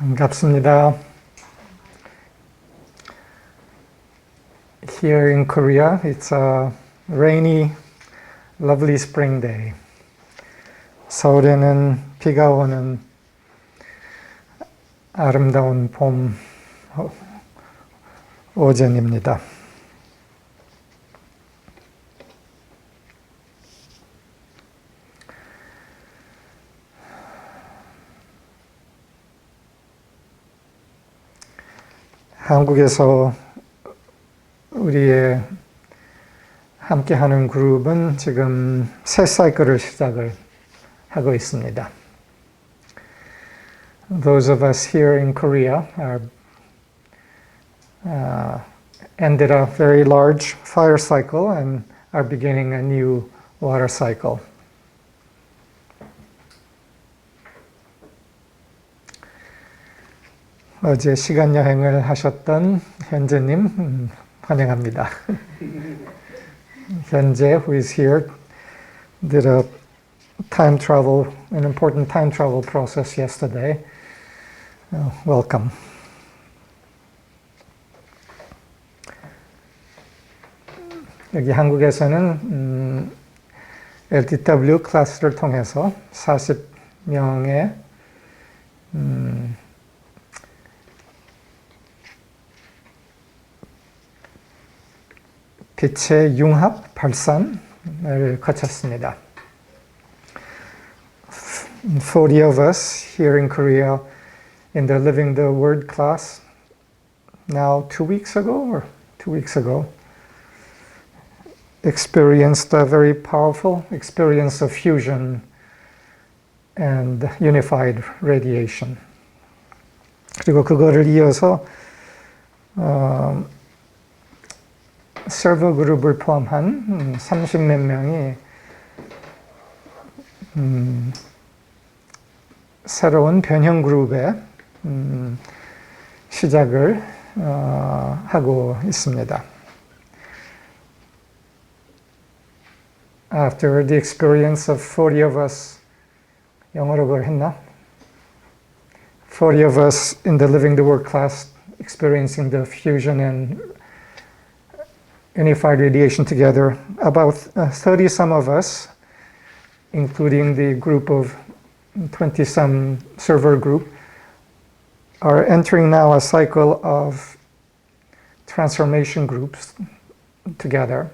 반갑습니다. Here in Korea, it's a rainy, lovely spring day. 서울에는 비가 오는 아름다운 봄 오전입니다. 한국에서 우리의 함께하는 그룹은 지금 새 사이클을 시작을 하고 있습니다. Those of us here in Korea ended a very large fire cycle and are beginning a new water cycle. 어제 시간 여행을 하셨던 현재님 환영합니다. 현재, who is here, did a time travel, an important time travel process yesterday. Welcome. 여기 한국에서는 LTW 클래스를 통해서 40명의 빛의 융합 발산을 거쳤습니다. 40 of us here in Korea in the Living the Word class now 2 weeks ago experienced a very powerful experience of fusion and unified radiation. 그리고 그거를 이어서 서버 그룹을 포함한 30몇 명이 새로운 변형 그룹의 시작을 하고 있습니다. After the experience of 40 of us, 영어로 그걸 했나? 40 of us in the Living the Word class experiencing the fusion and unified radiation together, about 30 some of us, including the group of 20 some server group, are entering now a cycle of transformation groups together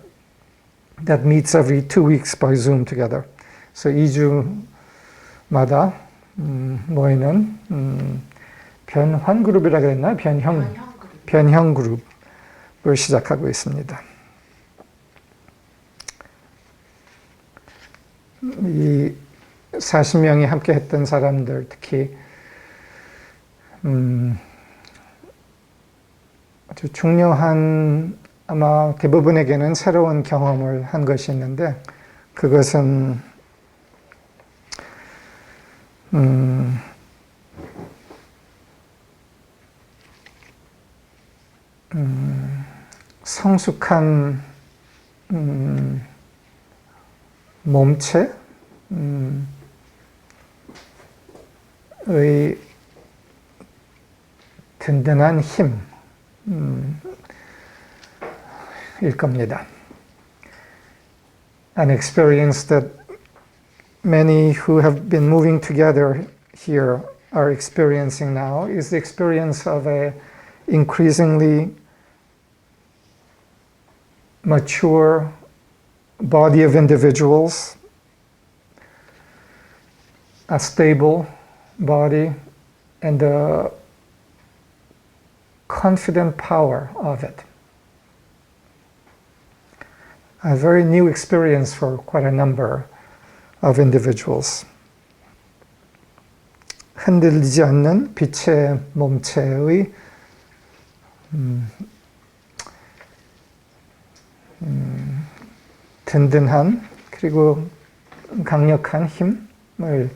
that meets every 2 weeks by Zoom together. So 2주마다 모이는 변환 그룹이라 그랬나? 변형 그룹을 시작하고 있습니다. 이 40명이 함께 했던 사람들, 특히 아주 중요한, 아마 대부분에게는 새로운 경험을 한 것이 있는데, 그것은 성숙한 몸체의 든든한 힘일 겁니다. An experience that many who have been moving together here are experiencing now is the experience of a increasingly mature body of individuals, a stable body, and the confident power of it. A very new experience for quite a number of individuals. 흔들리지 않는 빛의 몸체의 든든한 그리고 강력한 힘을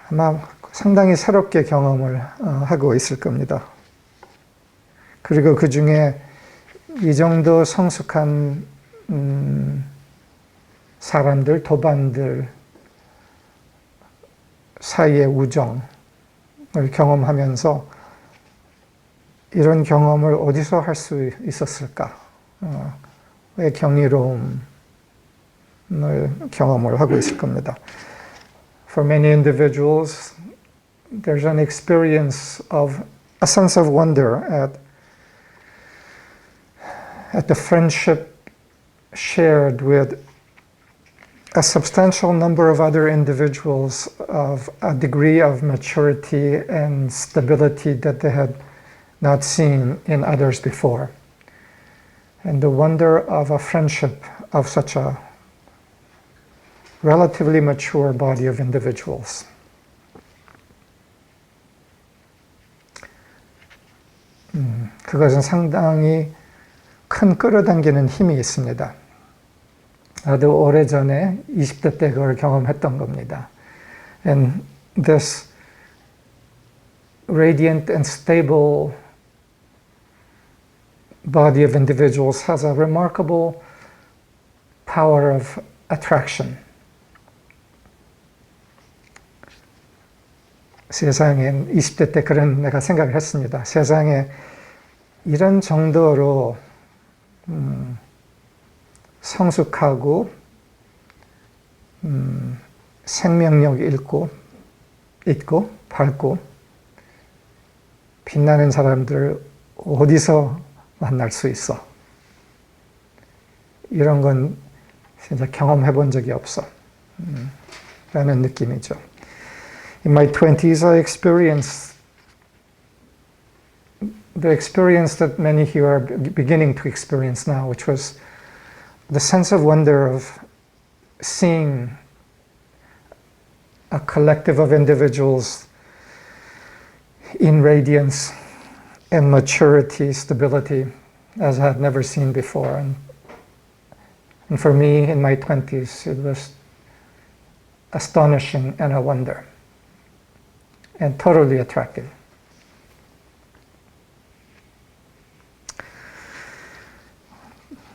아마 상당히 새롭게 경험을 하고 있을 겁니다. 그리고 그 중에 이 정도 성숙한 사람들, 도반들 사이의 우정, 경험하면서 이런 경험을 어디서 할 수 있었을까? 왜 경이로움을 경험을 하고 있을 겁니다. For many individuals, there's an experience of a sense of wonder at the friendship shared with a substantial number of other individuals of a degree of maturity and stability that they had not seen in others before. And the wonder of a friendship of such a relatively mature body of individuals. 그것은 상당히 큰 끌어당기는 힘이 있습니다. 아주 오래전에 20대 때 그걸 경험했던 겁니다. And this radiant and stable body of individuals has a remarkable power of attraction. 세상에 20대 때 그런 내가 생각을 했습니다. 세상에 이런 정도로 성숙하고 생명력 있고 밝고 빛나는 사람들을 어디서 만날 수 있어? 이런 건 진짜 경험해 본 적이 없어. 라는 느낌이죠. In my 20s, I experienced the experience that many here are beginning to experience now, which was the sense of wonder of seeing a collective of individuals in radiance and maturity, stability, as I had never seen before. And for me, in my 20s, it was astonishing and a wonder, and totally attractive.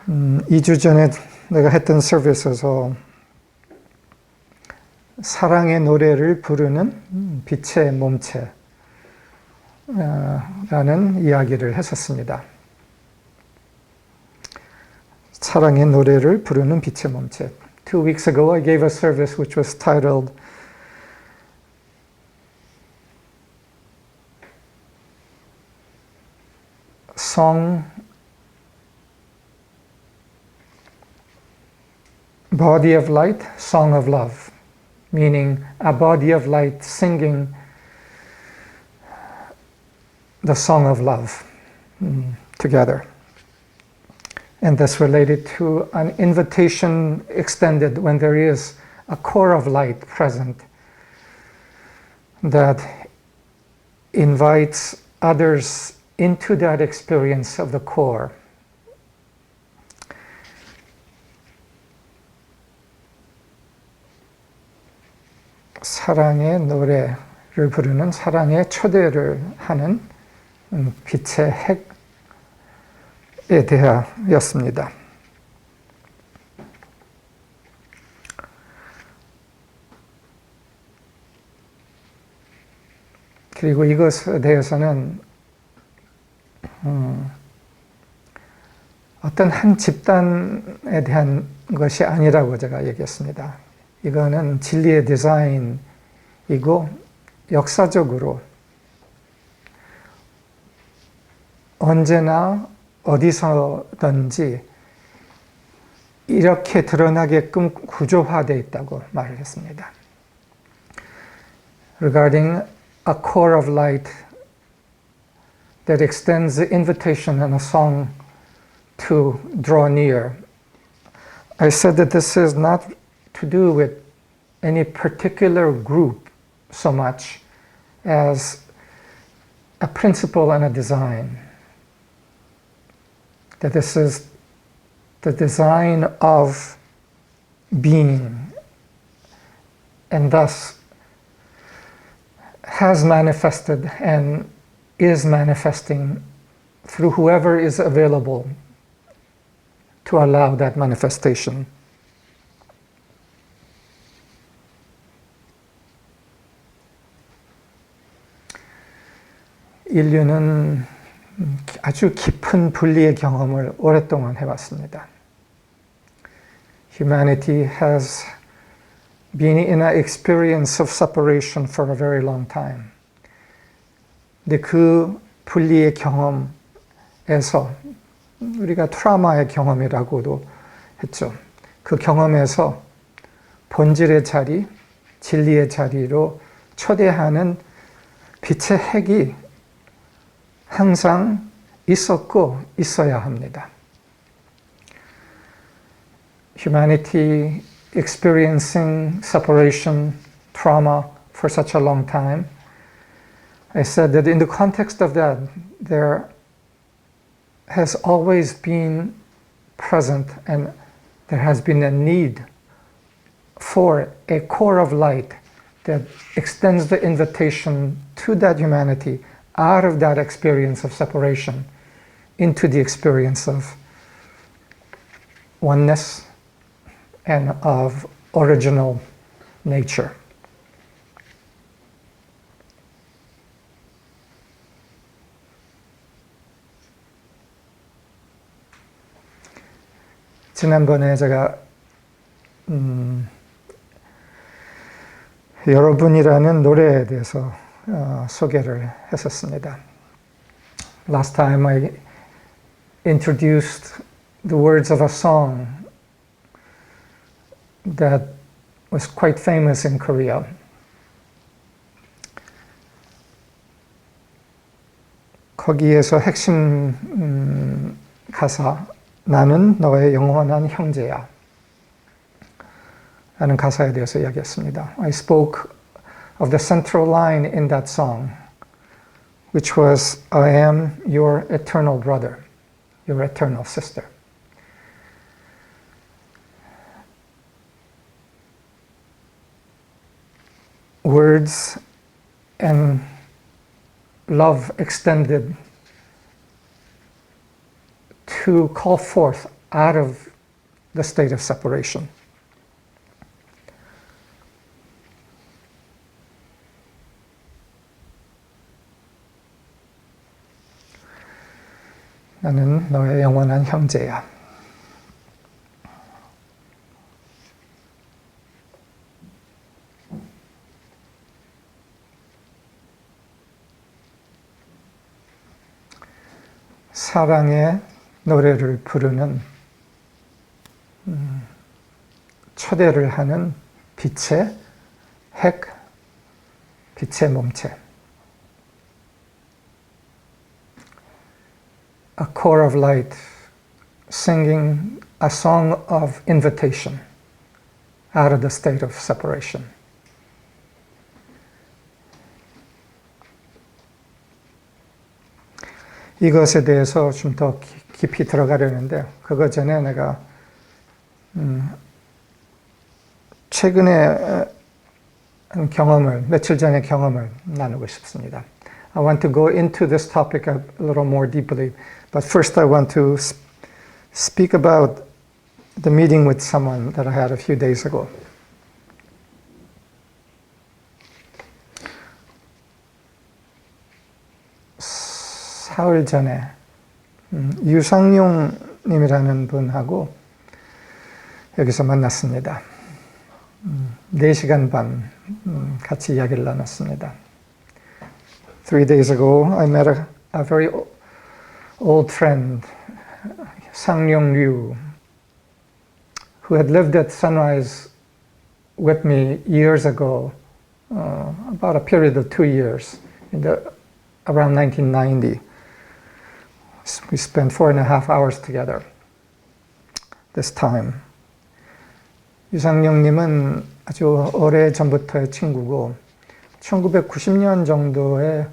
2주 전에 내가 했던 서비스에서 사랑의 노래를 부르는 빛의 몸체 라는 이야기를 했었습니다. 사랑의 노래를 부르는 빛의 몸체. 2 weeks ago I gave a service which was titled Body of Light, Song of Love, meaning a body of light singing the song of love together. And this related to an invitation extended when there is a core of light present that invites others into that experience of the core. 사랑의 노래를 부르는 사랑의 초대를 하는 빛의 핵에 대하였습니다. 그리고 이것에 대해서는 어떤 한 집단에 대한 것이 아니라고 제가 얘기했습니다. 이거는 진리의 디자인이고 역사적으로 언제나 어디서든지 이렇게 드러나게끔 구조화되어 있다고 말을 했습니다. Regarding a core of light that extends the invitation and a song to draw near, I said that this is not to do with any particular group so much as a principle and a design. That this is the design of being, and thus has manifested and is manifesting through whoever is available to allow that manifestation. 인류는 아주 깊은 분리의 경험을 오랫동안 해왔습니다. Humanity has been in an experience of separation for a very long time. 근데 그 분리의 경험에서 우리가 트라우마의 경험이라고도 했죠. 그 경험에서 본질의 자리, 진리의 자리로 초대하는 빛의 핵이 항상 있었고 있어야 합니다. Humanity experiencing separation, trauma for such a long time. I said that in the context of that, there has always been present and there has been a need for a core of light that extends the invitation to that humanity out of that experience of separation into the experience of oneness and of original nature. 지난번에 제가 여러분이라는 노래에 대해서 소개를 했었습니다. Last time I introduced the words of a song that was quite famous in Korea. 거기에서 핵심 가사 나는 너의 영원한 형제야 라는 가사에 대해서 이야기했습니다. I spoke of the central line in that song, which was I am your eternal brother, your eternal sister. Words and love extended to call forth out of the state of separation. 나는 너의 영원한 형제야. 사랑의 노래를 부르는 초대를 하는 빛의 핵, 빛의 몸체. A core of light singing a song of invitation out of the state of separation. 이것에 대해서 좀 더 깊이 들어가려는데 그거 전에 내가 최근에 경험을, 며칠 전의 경험을 나누고 싶습니다. I want to go into this topic a little more deeply, but first I want to speak about the meeting with someone that I had a few days ago. 사흘 전에 유상용 님이라는 분하고 여기서 만났습니다. 4시간 반 같이 이야기를 나눴습니다. 3 days ago, I met a very old friend, Sang-Ryong Ryu, who had lived at Sunrise with me years ago, about a period of 2 years, around 1990. We spent 4.5 hours together this time. 유상용님은 아주 오래 전부터의 친구고 1990년 정도에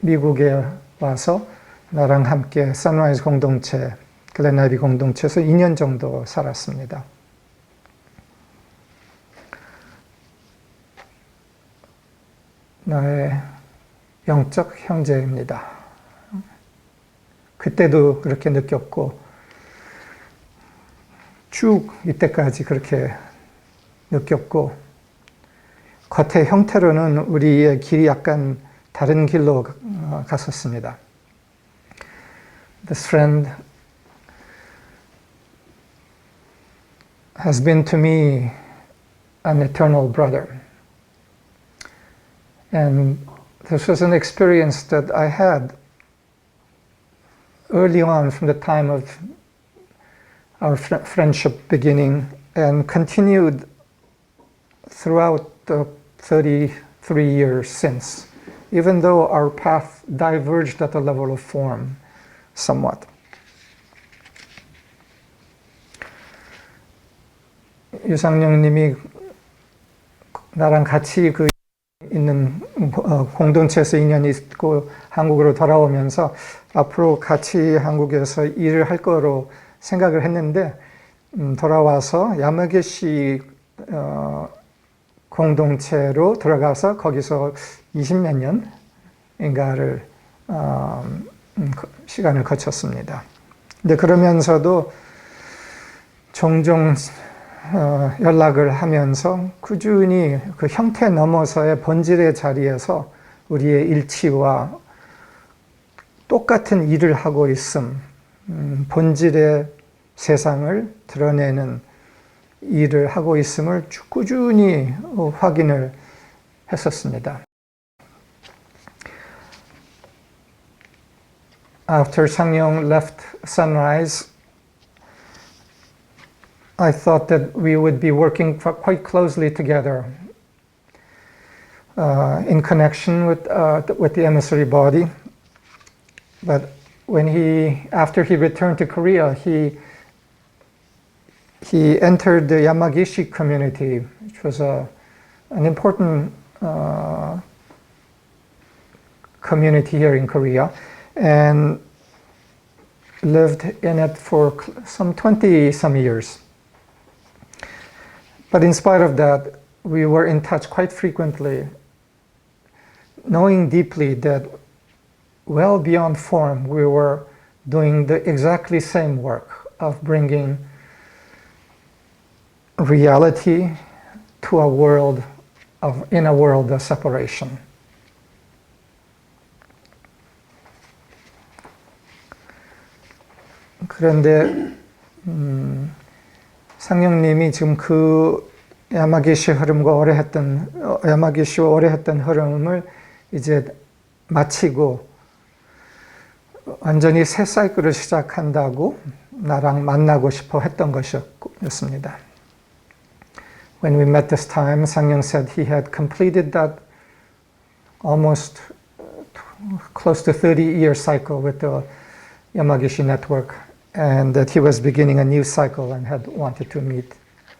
미국에 와서 나랑 함께 선라이즈 공동체, 글렌아이비 공동체에서 2년 정도 살았습니다. 나의 영적 형제입니다. 그때도 그렇게 느꼈고 쭉 이때까지 그렇게 느꼈고 겉의 형태로는 우리의 길이 약간 다른 길로 갔었습니다. This friend has been to me an eternal brother. And this was an experience that I had early on from the time of our friendship beginning and continued throughout the 33 years since, even though our path diverged at the level of form somewhat. 유상영님이 나랑 같이 그 있는 공동체에서 인연이 있고 한국으로 돌아오면서 앞으로 같이 한국에서 일을 할 거로 생각을 했는데 돌아와서 야마게시 공동체로 들어가서 거기서 20몇 년인가를 시간을 거쳤습니다. 근데 그러면서도 종종 연락을 하면서 꾸준히 그 형태 넘어서의 본질의 자리에서 우리의 일치와 똑같은 일을 하고 있음, 본질의 세상을 드러내는 일을 하고 있음을 꾸준히 확인을 했었습니다. After Sang-yong left Sunrise, I thought that we would be working quite closely together in connection with the emissary body. But after he returned to Korea, he entered the Yamagishi community, which was an important community here in Korea, and lived in it for some 20-some years. But in spite of that, we were in touch quite frequently, knowing deeply that well beyond form, we were doing the exactly same work of bringing reality to a world in a world of separation. 그런데 상영님이 지금 그 야마기시와 오래 했던 흐름을 이제 마치고 완전히 새 사이클을 시작한다고 나랑 만나고 싶어 했던 것이었습니다. When we met this time, Sang-yong said he had completed that almost close to 30-year cycle with the Yamagishi network, and that he was beginning a new cycle and had wanted to meet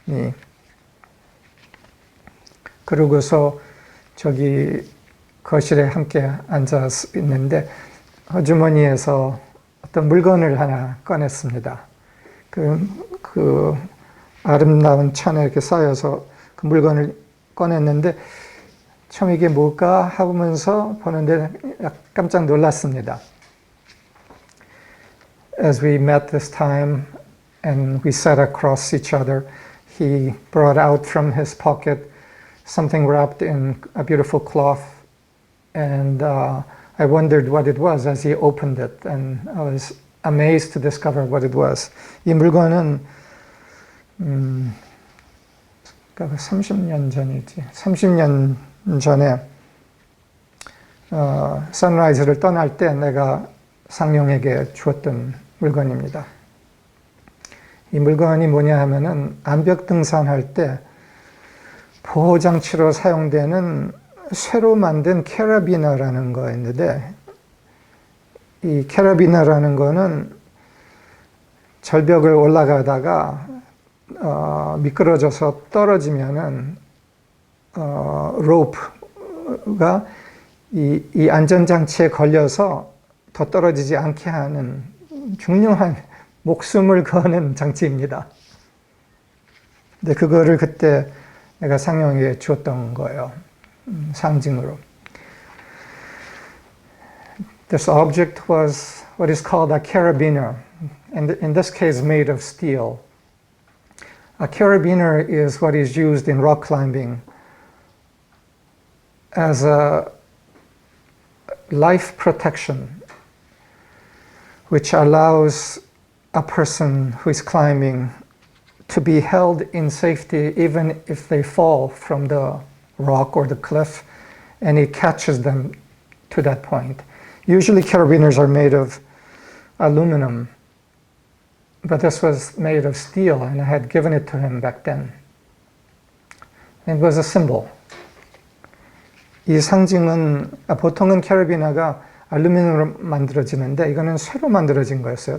me. 그러고서 저기 거실에 함께 앉아 있는데 주머니에서 어떤 물건을 하나 꺼냈습니다. 그 아름다운 천에 이렇게 쌓여서 그 물건을 꺼냈는데 처음 이게 뭘까 하면서 보는데 깜짝 놀랐습니다. As we met this time and we sat across each other, he brought out from his pocket something wrapped in a beautiful cloth, and I wondered what it was as he opened it, and I was amazed to discover what it was. 이 물건은 30년 전이지. 30년 전에 선라이즈를 떠날 때 내가 상용에게 주었던 물건입니다. 이 물건이 뭐냐 하면은 암벽 등산할 때 보호장치로 사용되는 쇠로 만든 캐러비너라는 거였는데, 이 캐러비너라는 거는 절벽을 올라가다가 미끄러져서 떨어지면은 로프가 이 안전장치에 걸려서 더 떨어지지 않게 하는 중요한 목숨을 거는 장치입니다. 근데 그거를 그때 내가 상영에게 주었던 거예요. 상징으로. This object was what is called a carabiner, and in this case made of steel. A carabiner is what is used in rock climbing as a life protection, which allows a person who is climbing to be held in safety even if they fall from the rock or the cliff, and it catches them to that point. Usually carabiners are made of aluminum, but this was made of steel, and I had given it to him back then. It was a symbol. 이 상징은 보통은 캐러비나가 알루미늄으로 만들어지는데 이거는 쇠로 만들어진 거였어요.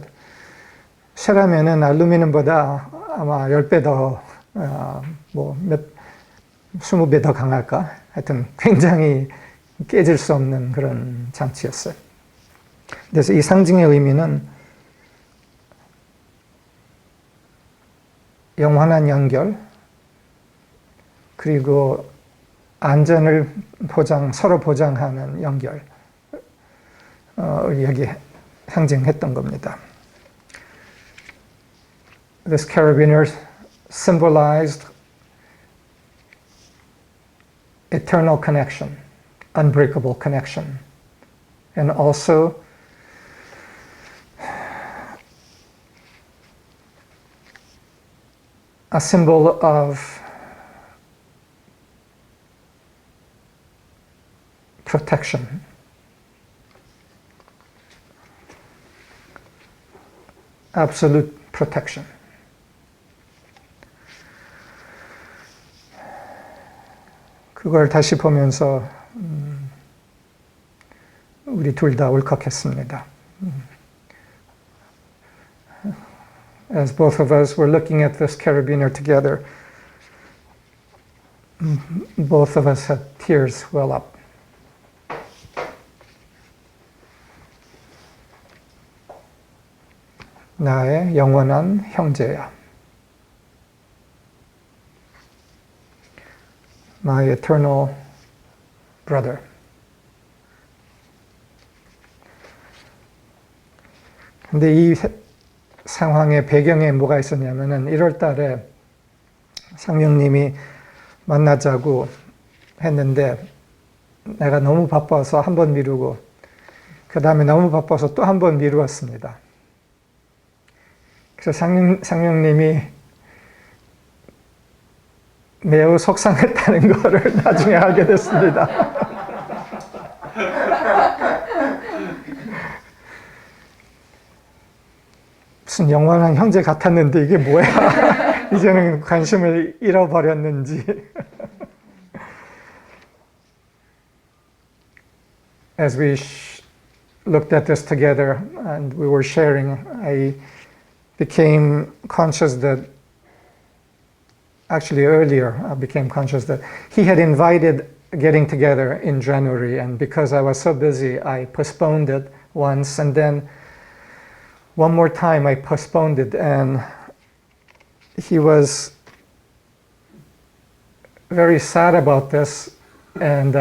쇠라면은 알루미늄보다 아마 10배 더, 20배 더 강할까? 하여튼 굉장히 깨질 수 없는 그런 장치였어요. 그래서 이 상징의 의미는 영원한 연결, 그리고 안전을 서로 보장하는 연결, 여기 상징했던 겁니다. This carabiner symbolized eternal connection, unbreakable connection, and also a symbol of protection. Absolute protection. 그걸 다시 보면서 우리 둘 다 울컥했습니다. As both of us were looking at this carabiner together, both of us had tears well up. 나의 영원한 형제야. My eternal brother. 근데 이 상황의 배경에 뭐가 있었냐면은 1월 달에 상명님이 만나자고 했는데 내가 너무 바빠서 한 번 미루고 그 다음에 너무 바빠서 또 한 번 미루었습니다. 그래서 상명님이 매우 속상했다는 거를 나중에 알게 됐습니다. 무슨 영원한 형제 같았는데 이게 뭐야? 이제는 관심을 잃어버렸는지. As we looked at this together and we were sharing, I became conscious that, actually earlier I became conscious that he had invited getting together in January, and because I was so busy I postponed it once, and then one more time I postponed it, and he was very sad about this and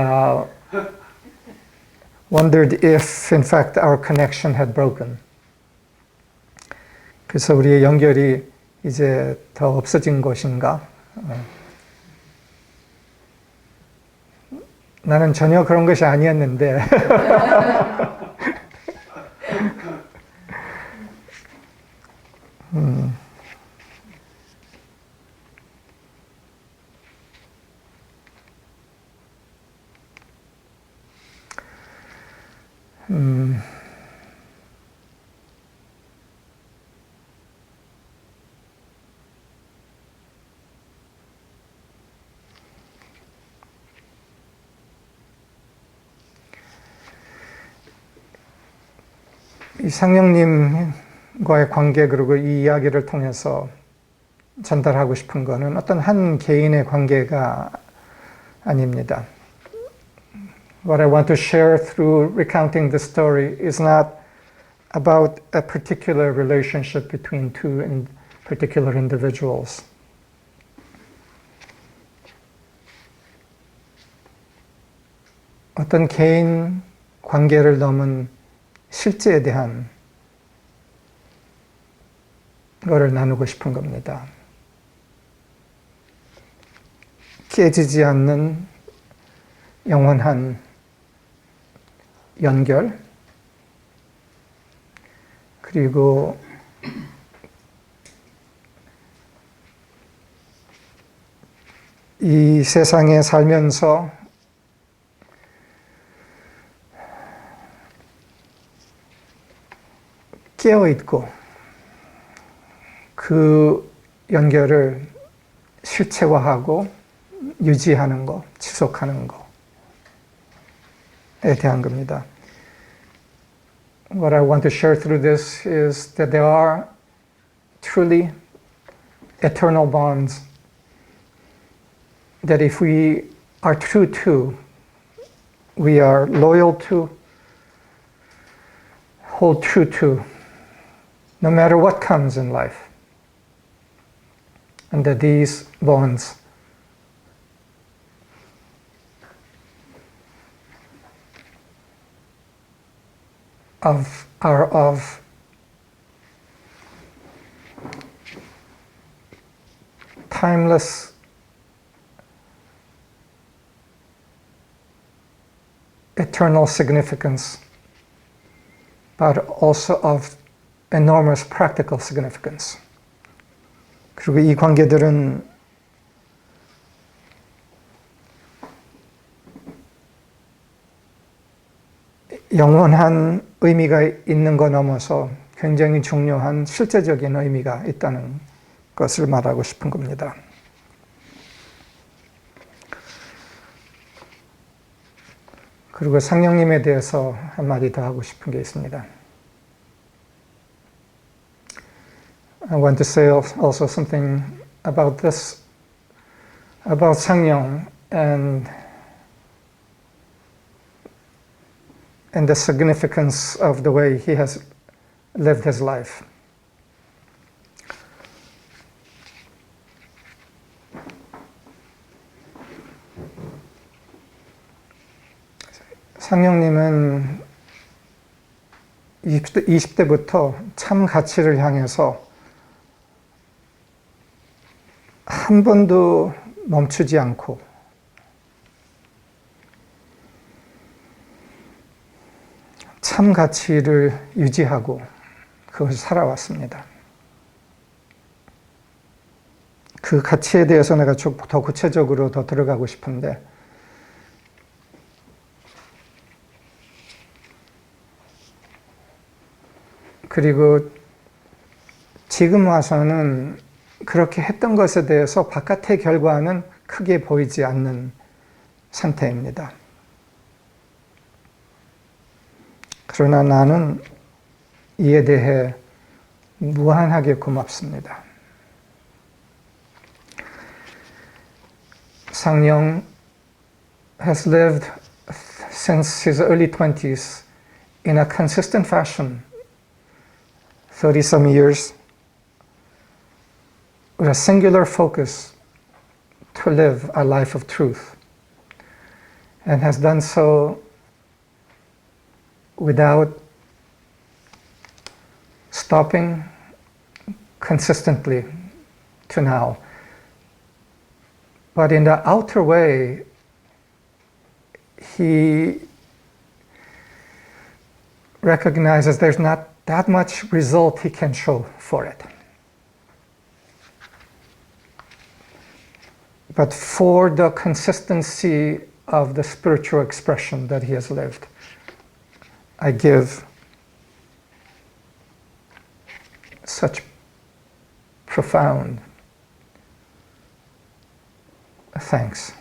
wondered if in fact our connection had broken. 그래서 우리의 연결이 이제 더 없어진 것인가? 나는 전혀 그런 것이 아니었는데 이 상영님과의 관계, 그리고 이 이야기를 통해서 전달하고 싶은 거는 어떤 한 개인의 관계가 아닙니다. What I want to share through recounting the story is not about a particular relationship between two particular individuals. 어떤 개인 관계를 넘은 실제에 대한 거를 나누고 싶은 겁니다. 깨지지 않는 영원한 연결, 그리고 이 세상에 살면서 깨어있고 그 연결을 실체화하고 유지하는 것, 지속하는 것에 대한 겁니다. What I want to share through this is that there are truly eternal bonds that if we are true to, we are loyal to, hold true to, no matter what comes in life. And that these bonds are of timeless eternal significance, but also of enormous practical significance. 그리고 이 관계들은 영원한 의미가 있는 것 넘어서 굉장히 중요한 실제적인 의미가 있다는 것을 말하고 싶은 겁니다. 그리고 상령님에 대해서 한마디 더 하고 싶은 게 있습니다. I want to say also something about this, about 상령 and the significance of the way he has lived his life. 상령님은 20대부터 참 가치를 향해서 한 번도 멈추지 않고 참 가치를 유지하고 그것을 살아왔습니다. 그 가치에 대해서 내가 좀 더 구체적으로 더 들어가고 싶은데 그리고 지금 와서는 그렇게 했던 것에 대해서 바깥의 결과는 크게 보이지 않는 상태입니다. 그러나 나는 이에 대해 무한하게 고맙습니다. 상령 has lived since his early 20s in a consistent fashion, 30-some years, with a singular focus to live a life of truth, and has done so without stopping consistently to now. But in the outer way, he recognizes there's not that much result he can show for it. But for the consistency of the spiritual expression that he has lived, I give such profound thanks.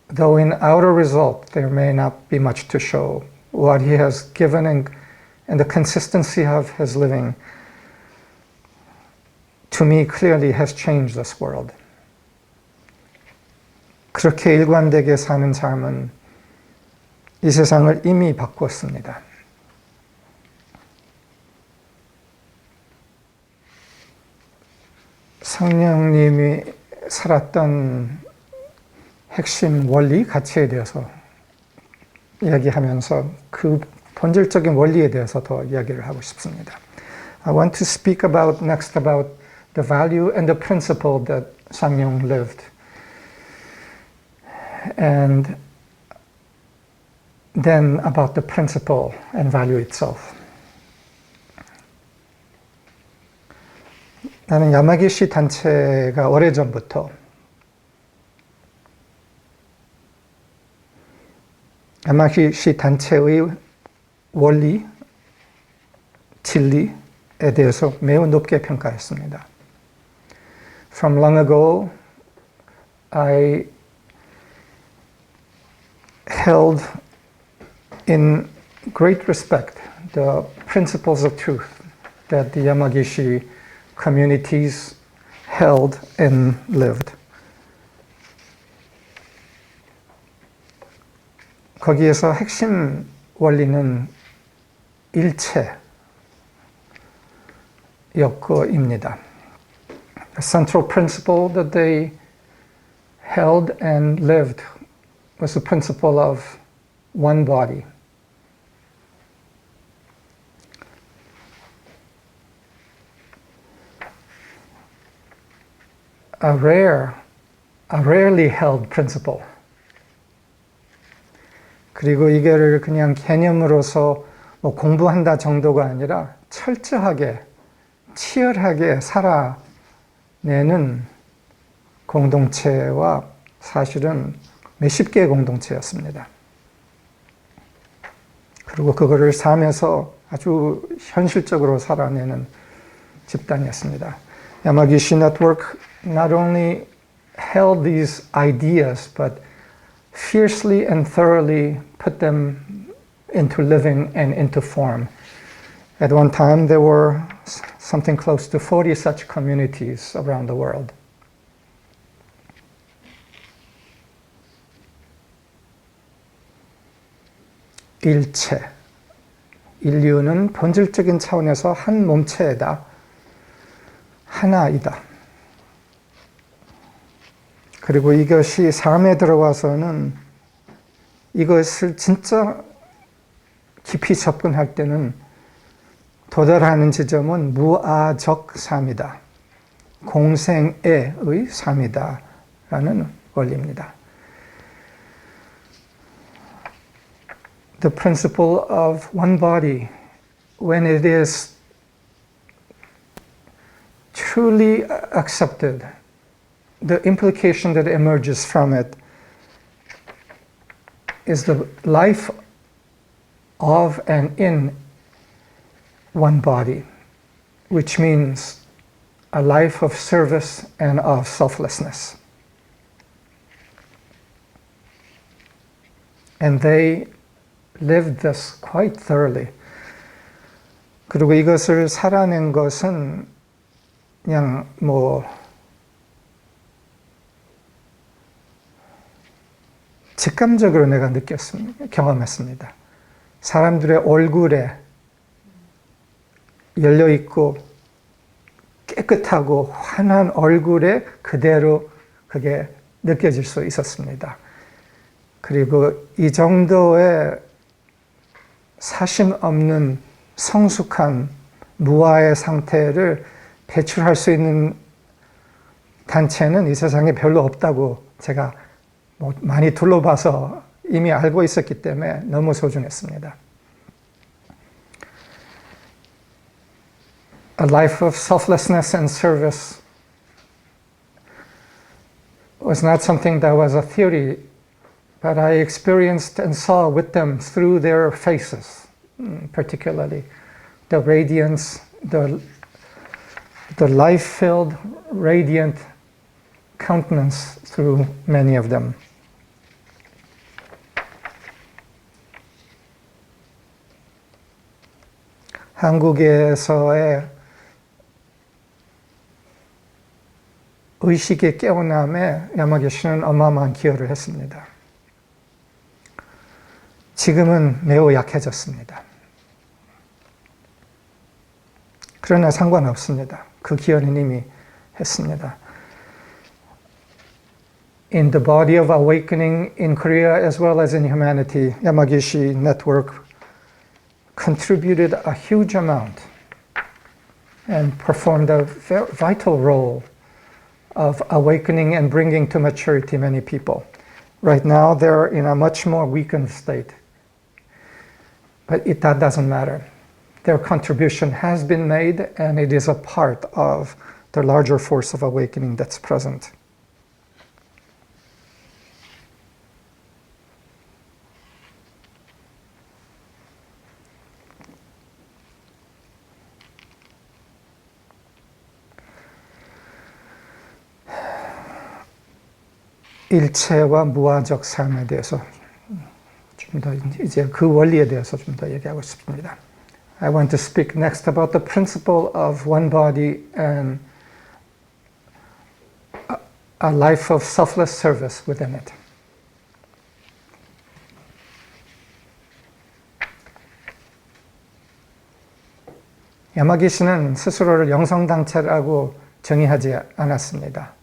Though in outer result there may not be much to show, what he has given and the consistency of his living, to me clearly has changed this world. 그렇게 일관되게 사는 삶은 이 세상을 이미 바꿨습니다. 상령님이 살았던 핵심 원리, 가치에 대해서 이야기하면서 그 본질적인 원리에 대해서 더 이야기를 하고 싶습니다. I want to speak next about the value and the principle that Sang-Myung lived. And then about the principle and value itself. 나는 야마기시 단체가 오래전부터 야마기시 단체의 원리, 진리에 대해서 매우 높게 평가했습니다. From long ago, I held in great respect the principles of truth that the Yamagishi communities held and lived. 거기에서 핵심 원리는 일체였고입니다. The central principle that they held and lived was the principle of one body. A rarely held principle. 그리고 이거를 그냥 개념으로서 뭐 공부한다 정도가 아니라 철저하게, 치열하게 살아내는 공동체와 사실은 몇십 개의 공동체였습니다. 그리고 그거를 살면서 아주 현실적으로 살아내는 집단이었습니다. Yamagishi Network not only held these ideas, but fiercely and thoroughly put them into living and into form. At one time, there were something close to 40 such communities around the world. 일체. 인류는 본질적인 차원에서 한 몸체다. 하나이다. 그리고 이것이 삶에 들어와서는 이것을 진짜 깊이 접근할 때는 도달하는 지점은 무아적 삶이다. 공생애의 삶이다. 라는 원리입니다. The principle of one body, when it is truly accepted, the implication that emerges from it is the life of and in one body, which means a life of service and of selflessness. And they lived this quite thoroughly. 그리고 이것을 살아낸 것은 그냥 직감적으로 내가 경험했습니다. 사람들의 얼굴에 열려있고 깨끗하고 환한 얼굴에 그대로 그게 느껴질 수 있었습니다. 그리고 이 정도의 사심 없는 성숙한 무아의 상태를 배출할 수 있는 단체는 이 세상에 별로 없다고 제가 많이 둘러봐서 이미 알고 있었기 때문에 너무 소중했습니다. A life of selflessness and service was not something that was a theory, but I experienced and saw with them through their faces, particularly the radiance, the life-filled, radiant countenance through many of them. 한국에서의 의식의 깨어남에 야마기시는 어마어마한 기여를 했습니다. 지금은 매우 약해졌습니다. 그러나 상관없습니다. 그 기여는 이미 했습니다. In the body of awakening in Korea as well as in humanity, Yamagishi Network contributed a huge amount and performed a vital role of awakening and bringing to maturity many people. Right now, they're in a much more weakened state. But that doesn't matter. Their contribution has been made, and it is a part of the larger force of awakening that's present. 일체와 무아적 삶에 대해서 좀 더 이제 그 원리에 대해서 좀 더 얘기하고 싶습니다. I want to speak next about the principle of one body and a life of selfless service within it. 야마기시는 스스로를 영성당체라고 정의하지 않았습니다.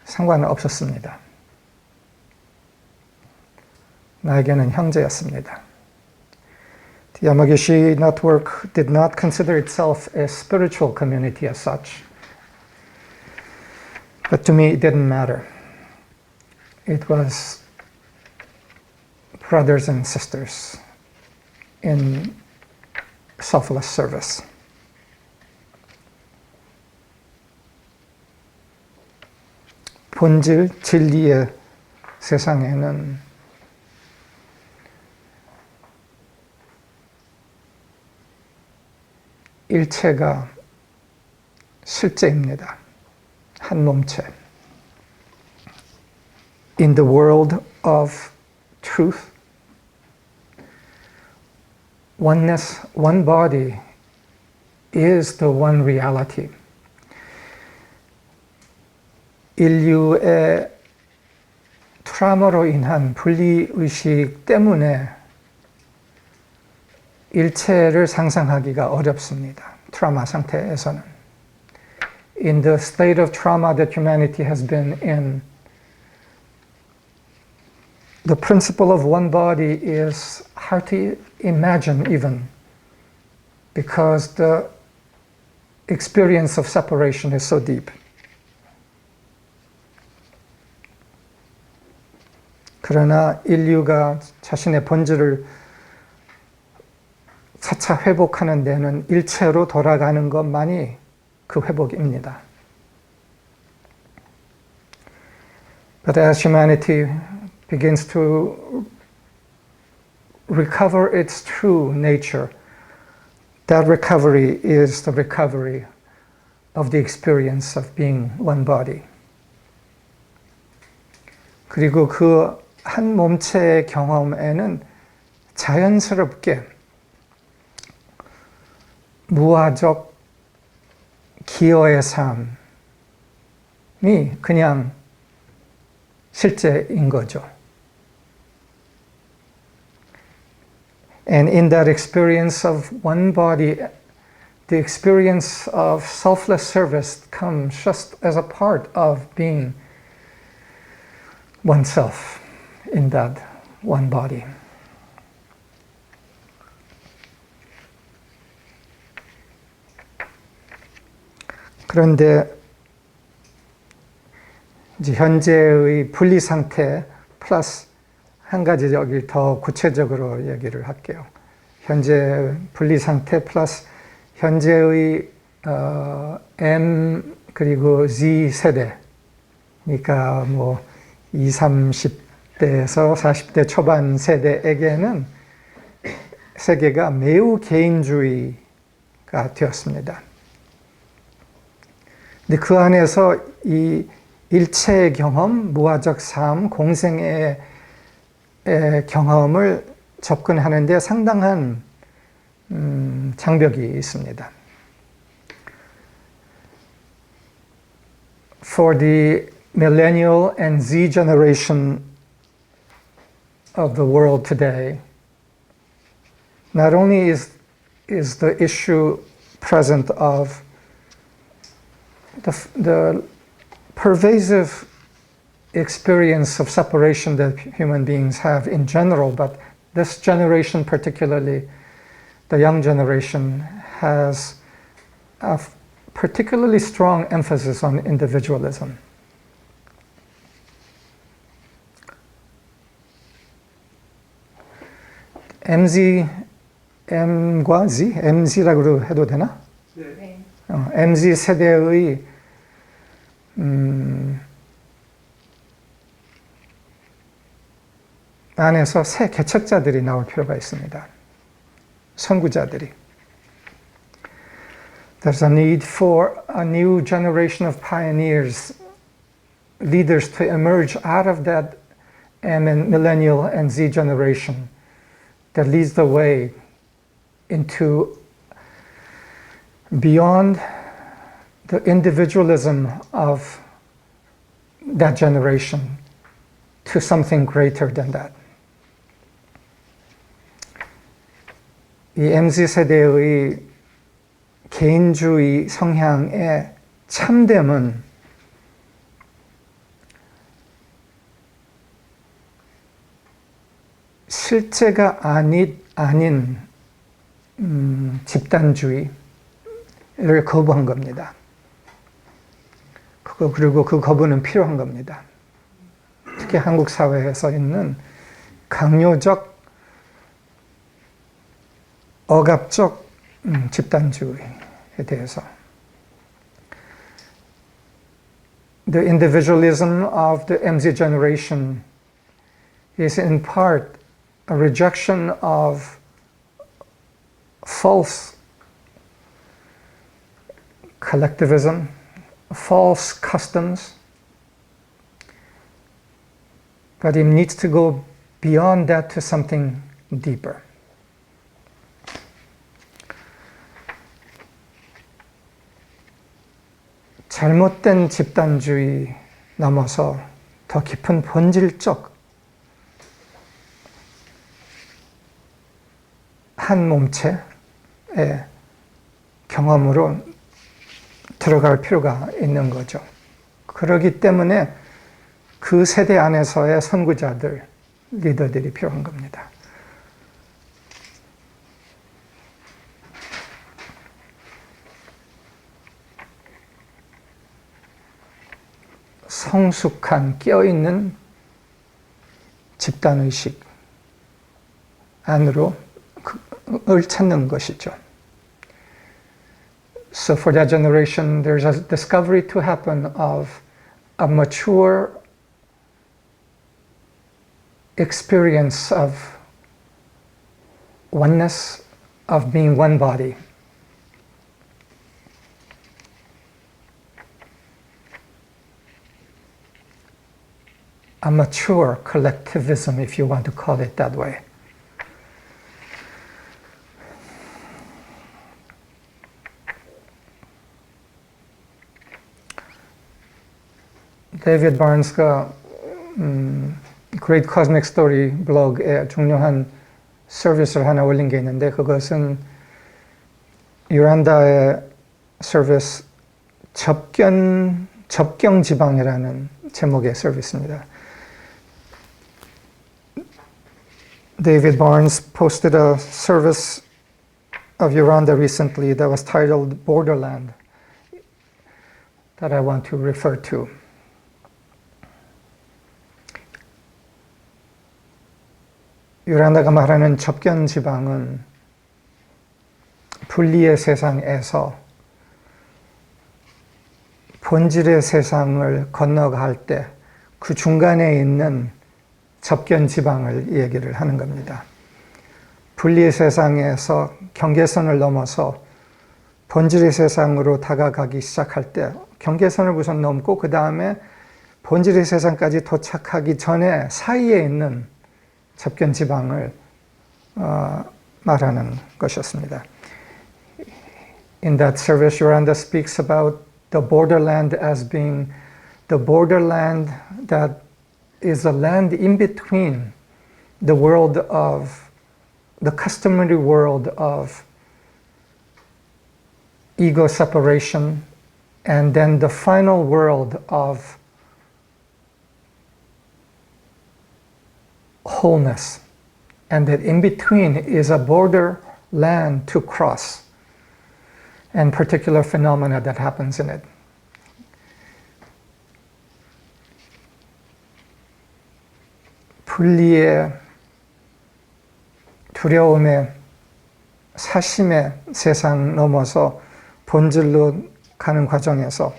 상관은 없었습니다. 나에게는 형제였습니다. The Yamagishi network did not consider itself a spiritual community as such. But to me, it didn't matter. It was brothers and sisters in selfless service. 본질, 진리의 세상에는 일체가 실제입니다. 한 몸체. In the world of truth, oneness, one body is the one reality. 인류의 트라우마로 인한 분리의식 때문에 일체를 상상하기가 어렵습니다. 트라우마 상태에서는. In the state of trauma that humanity has been in, the principle of one body is hard to imagine even, because the experience of separation is so deep. 그러나 인류가 자신의 본질을 차차 회복하는 데는 일체로 돌아가는 것만이 그 회복입니다. But as humanity begins to recover its true nature, that recovery is the recovery of the experience of being one body. 그리고 그 한 몸체의 경험에는 자연스럽게 무아적 기여의 삶이 그냥 실제인 거죠. And in that experience of one body, the experience of selfless service comes just as a part of being oneself in that one body. 그런데 이제 현재의 분리 상태 플러스 한 가지 여기 더 구체적으로 얘기를 할게요. 현재 분리 상태 플러스 현재의 M 그리고 Z 세대, 그러니까 뭐 20, 30대에서 40대 초반 세대에게는 세계가 매우 개인주의가 되었습니다. 근데 그 안에서 이 일체의 경험, 무아적 삶, 공생의 경험을 접근하는 데 상당한 장벽이 있습니다. For the millennial and Z generation of the world today, not only is the issue present of the pervasive experience of separation that human beings have in general, but this generation particularly, the young generation, has a particularly strong emphasis on individualism. M과 Z? MZ라고 해도 되나? 네. MZ 세대의 안에서 새 개척자들이 나올 필요가 있습니다. 선구자들이. There's a need for a new generation of pioneers, leaders to emerge out of that millennial and Z generation that leads the way into beyond the individualism of that generation to something greater than that. 이 MZ 세대의 개인주의 성향의 참됨은 실제가 아닌 집단주의를 거부한 겁니다. 그리고 그 거부는 필요한 겁니다. 특히 한국 사회에서 있는 강요적, 억압적 집단주의에 대해서. The individualism of the MZ generation is in part a rejection of false collectivism, false customs, but it needs to go beyond that to something deeper. 잘못된 집단주의 넘어서 더 깊은 본질적 한 몸체의 경험으로 들어갈 필요가 있는 거죠. 그렇기 때문에 그 세대 안에서의 선구자들, 리더들이 필요한 겁니다. 성숙한, 깨어있는 집단의식 안으로 을 찾는 것이죠. So for that generation, there's a discovery to happen of a mature experience of oneness, of being one body. A mature collectivism, if you want to call it that way. 데이비드 바른스가 Great Cosmic Story 블로그에 중요한 서비스를 하나 올린 게 있는데 그것은 유란다의 서비스 접경 지방이라는 제목의 서비스입니다. David Barnes posted a service of Uganda recently that was titled Borderland that I want to refer to. 유란다가 말하는 접견 지방은 분리의 세상에서 본질의 세상을 건너갈 때 그 중간에 있는 접견 지방을 얘기를 하는 겁니다. 분리의 세상에서 경계선을 넘어서 본질의 세상으로 다가가기 시작할 때 경계선을 우선 넘고 그 다음에 본질의 세상까지 도착하기 전에 사이에 있는 접견 지방을 말하는 것이었습니다. In that service, Yolanda speaks about the borderland as being the borderland that is a land in between the world of, the customary world of ego separation and then the final world of wholeness. And that in between is a border land to cross. and particular phenomena that happens in it. 분리의 두려움의 사심의 세상 넘어서 본질로 가는 과정에서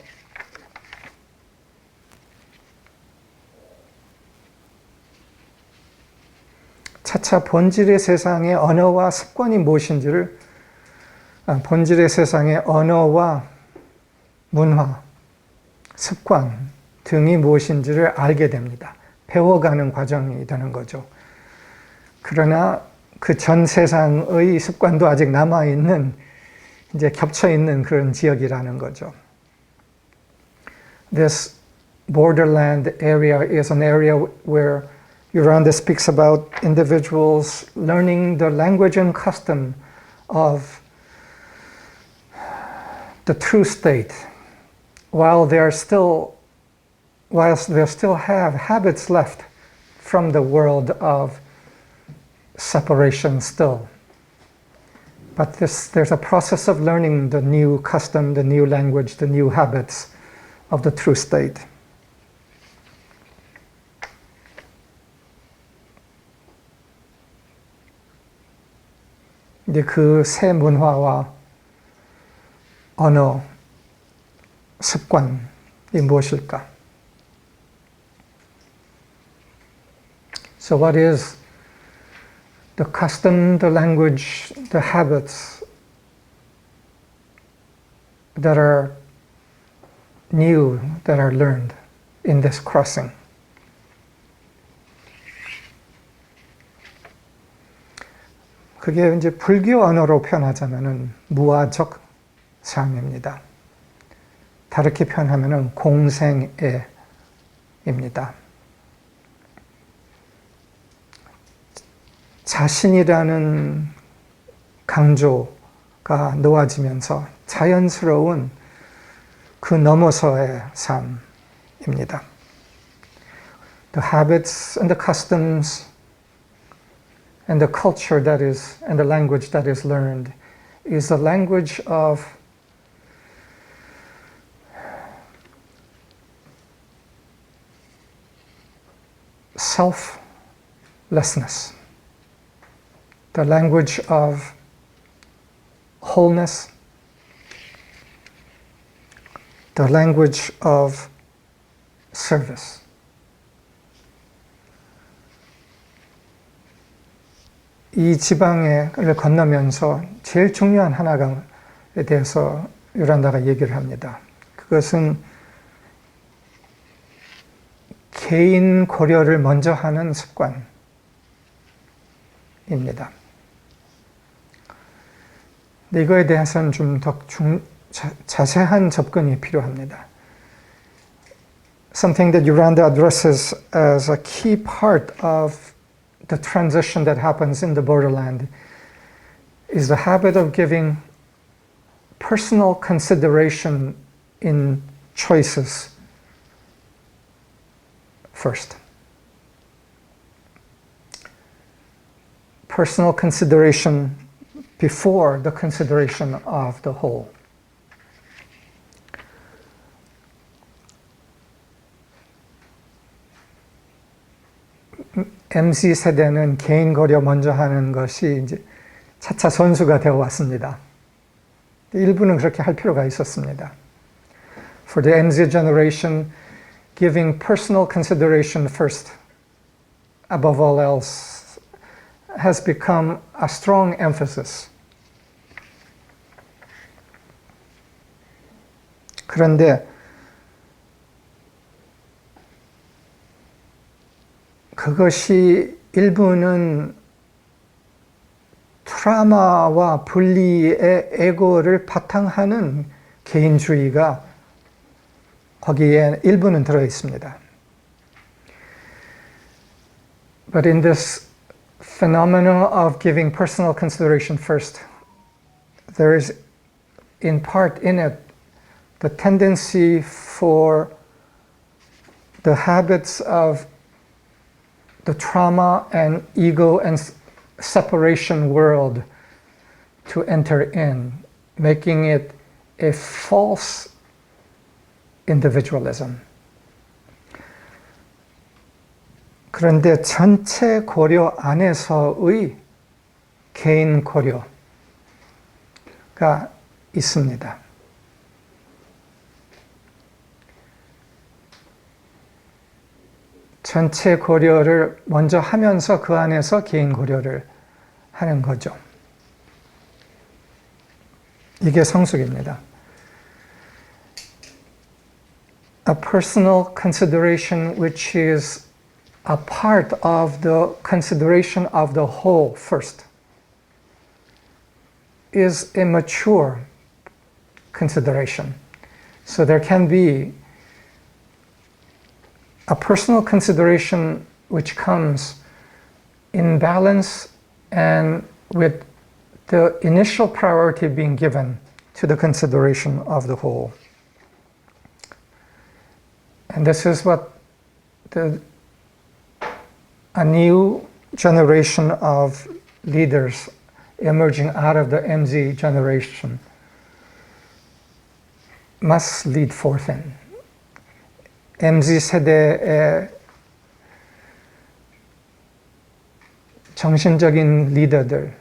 차차 본질의 세상의 언어와 습관이 무엇인지를 본질의 세상의 언어와 문화, 습관 등이 무엇인지를 알게 됩니다. 배워가는 과정이 되는 거죠. 그러나 그 전 세상의 습관도 아직 남아있는, 이제 겹쳐있는 그런 지역이라는 거죠. This borderland area is an area where Yuranda speaks about individuals learning the language and custom of the true state, while they still have habits left from the world of separation still. But there's a process of learning the new custom, the new language, the new habits of the true state. 이제 그 새 문화와 언어, 습관이 무엇일까? So what is the custom, the language, the habits that are new, that are learned in this crossing? 그게 이제 불교 언어로 표현하자면은 무아적 삶입니다. 다르게 표현하면은 공생애입니다. 자신이라는 강조가 놓아지면서 자연스러운 그 너머서의 삶입니다. The habits and the customs and the culture that is, and the language that is learned is the language of selflessness, the language of wholeness, the language of service. 이 지방을 건너면서 제일 중요한 하나에 대해서 요란다가 얘기를 합니다. 그것은 개인 고려를 먼저 하는 습관입니다. 근데 이거에 대해서는 좀 더 자세한 접근이 필요합니다. Something that Yuranda addresses as a key part of the transition that happens in the borderland is the habit of giving personal consideration in choices first. Personal consideration before the consideration of the whole. MZ 세대는 개인 고려 먼저 하는 것이 이제 차차 선수가 되어 왔습니다. 일부는 그렇게 할 필요가 있었습니다. For the MZ generation, giving personal consideration first, above all else, has become a strong emphasis. 그런데 그것이 일부는 트라우마와 분리의 에고를 바탕하는 개인주의가 거기에 일부는 들어 있습니다. But in this phenomenon of giving personal consideration first, there is in part in it the tendency for the habits of the trauma and ego and separation world to enter in, making it a false individualism. 그런데 전체 고려 안에서의 개인 고려가 있습니다. 전체 고려를 먼저 하면서 그 안에서 개인 고려를 하는 거죠. 이게 성숙입니다. A personal consideration which is a part of the consideration of the whole first is a mature consideration. So there can be a personal consideration which comes in balance and with the initial priority being given to the consideration of the whole. And this is what a new generation of leaders emerging out of the MZ generation must lead forth in. MZ 세대의 정신적인 리더들,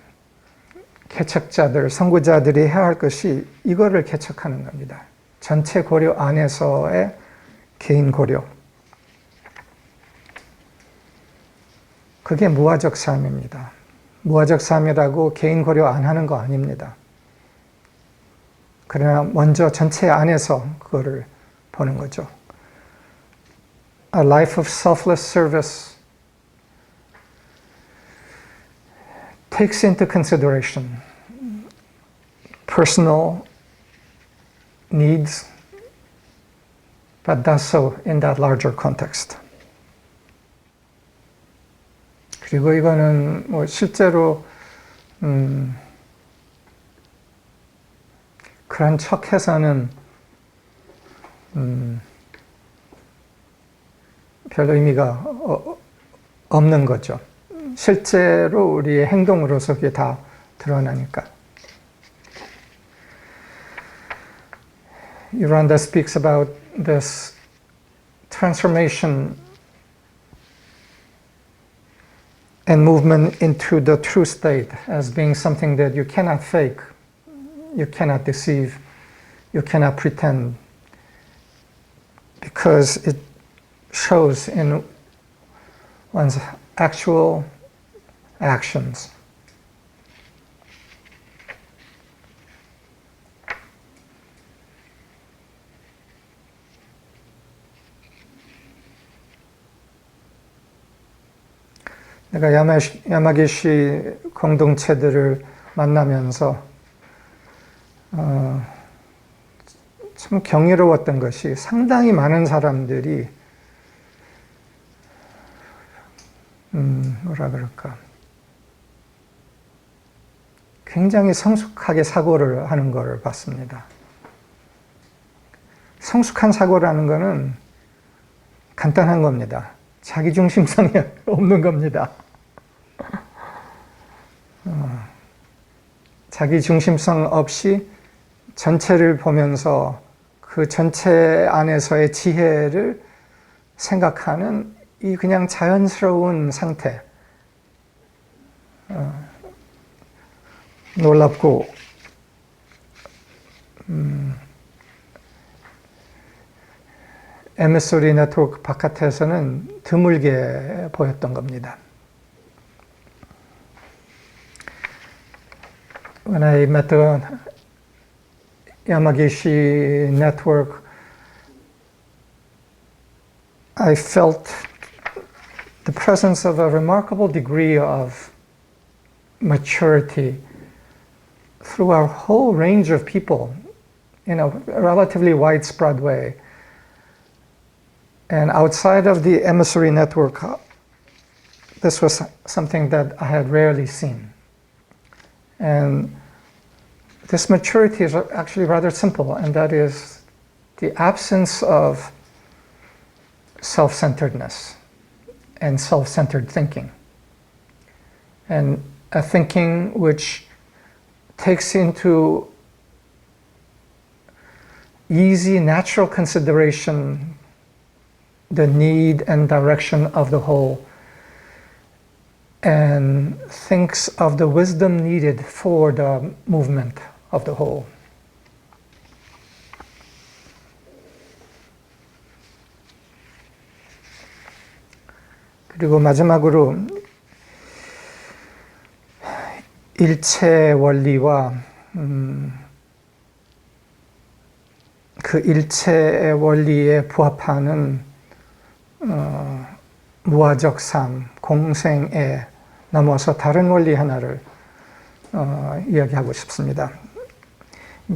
개척자들, 선구자들이 해야 할 것이 이거를 개척하는 겁니다. 전체 고려 안에서의 개인 고려. 그게 무아적 삶입니다. 무아적 삶이라고 개인 고려 안 하는 거 아닙니다. 그러나 먼저 전체 안에서 그거를 보는 거죠. A life of selfless service takes into consideration personal needs, but does so in that larger context. 그리고 이거는 뭐 실제로 그런 척해서는 별 의미가 없는 거죠. 실제로 우리의 행동으로서 그게 다 드러나니까. Yolanda speaks about this transformation and movement into the true state as being something that you cannot fake, you cannot deceive, you cannot pretend, because it shows in one's actual actions. 내가 야마기시 공동체들을 만나면서 참 경이로웠던 것이 상당히 많은 사람들이 뭐라 그럴까, 굉장히 성숙하게 사고를 하는 것을 봤습니다. 성숙한 사고라는 것은 간단한 겁니다. 자기중심성이 없는 겁니다. 자기중심성 없이 전체를 보면서 그 전체 안에서의 지혜를 생각하는 이 그냥 자연스러운 상태. 놀랍고 MSO리 네트워크 바깥에서는 드물게 보였던 겁니다. When I met the Yamagishi network, I felt the presence of a remarkable degree of maturity through a whole range of people in a relatively widespread way. And outside of the emissary network, this was something that I had rarely seen. And this maturity is actually rather simple, and that is the absence of self-centeredness and self-centered thinking. And a thinking which takes into easy, natural consideration, the need and direction of the whole, and thinks of the wisdom needed for the movement of the whole. 그리고 마지막으로 일체 원리와 그 일체의 원리에 부합하는 무아적 삶, 공생에 넘어서 다른 원리 하나를 이야기하고 싶습니다.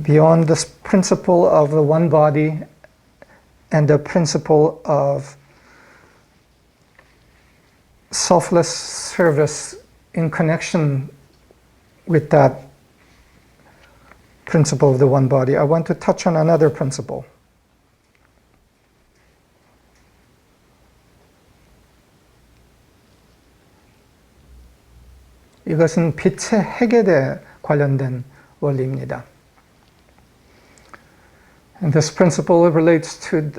Beyond the principle of the one body and the principle of selfless service in connection with that principle of the one body, I want to touch on another principle. 이것은 빛의 핵에 관련된 원리입니다. And this principle relates to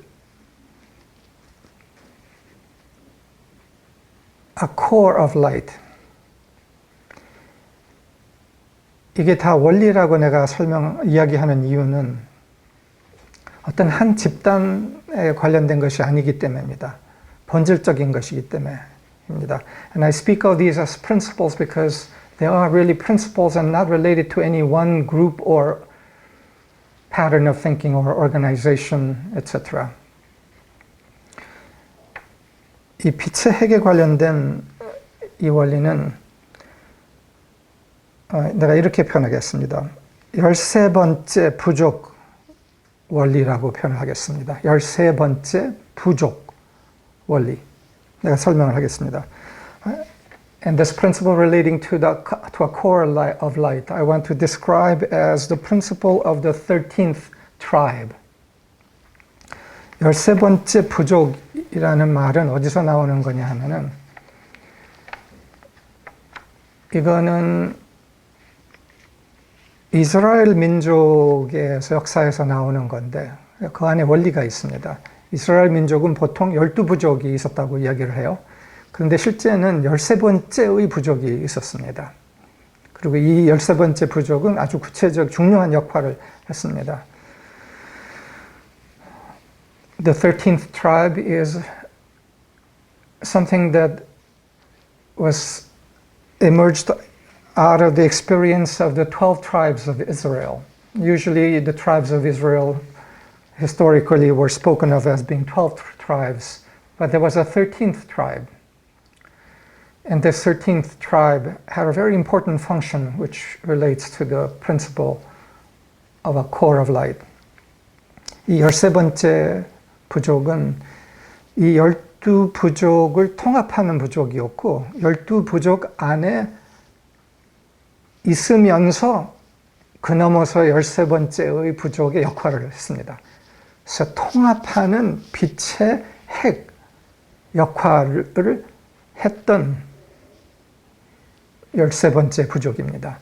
a core of light. 이게 다 원리라고 내가 이야기하는 이유는 어떤 한 집단에 관련된 것이 아니기 때문입니다. 본질적인 것이기 때문입니다. And I speak of these as principles because they are really principles and not related to any one group or pattern of thinking or organization, etc. 이 빛의 핵에 관련된 이 원리는 내가 이렇게 표현하겠습니다. 13번째 부족 원리라고 표현하겠습니다. 13번째 부족 원리. 내가 설명을 하겠습니다. And this principle relating to a core of light, I want to describe as the principle of the 13th tribe. 13번째 부족이라는 말은 어디서 나오는 거냐 하면은 이거는 이스라엘 민족의 역사에서 나오는 건데 그 안에 원리가 있습니다. 이스라엘 민족은 보통 12부족이 있었다고 이야기를 해요. 그런데 실제는 13번째의 부족이 있었습니다. 그리고 이 13번째 부족은 아주 구체적 중요한 역할을 했습니다. The 13th tribe is something that was emerged out of the experience of the 12 tribes of Israel. Usually the tribes of Israel historically were spoken of as being 12 tribes, but there was a 13th tribe. And this 13th tribe had a very important function which relates to the principle of a core of light. 이 13번째 부족은 이 12부족을 통합하는 부족이었고 12부족 안에 있으면서 그 넘어서 13번째의 부족의 역할을 했습니다. 그래서 통합하는 빛의 핵 역할을 했던 13번째 부족입니다.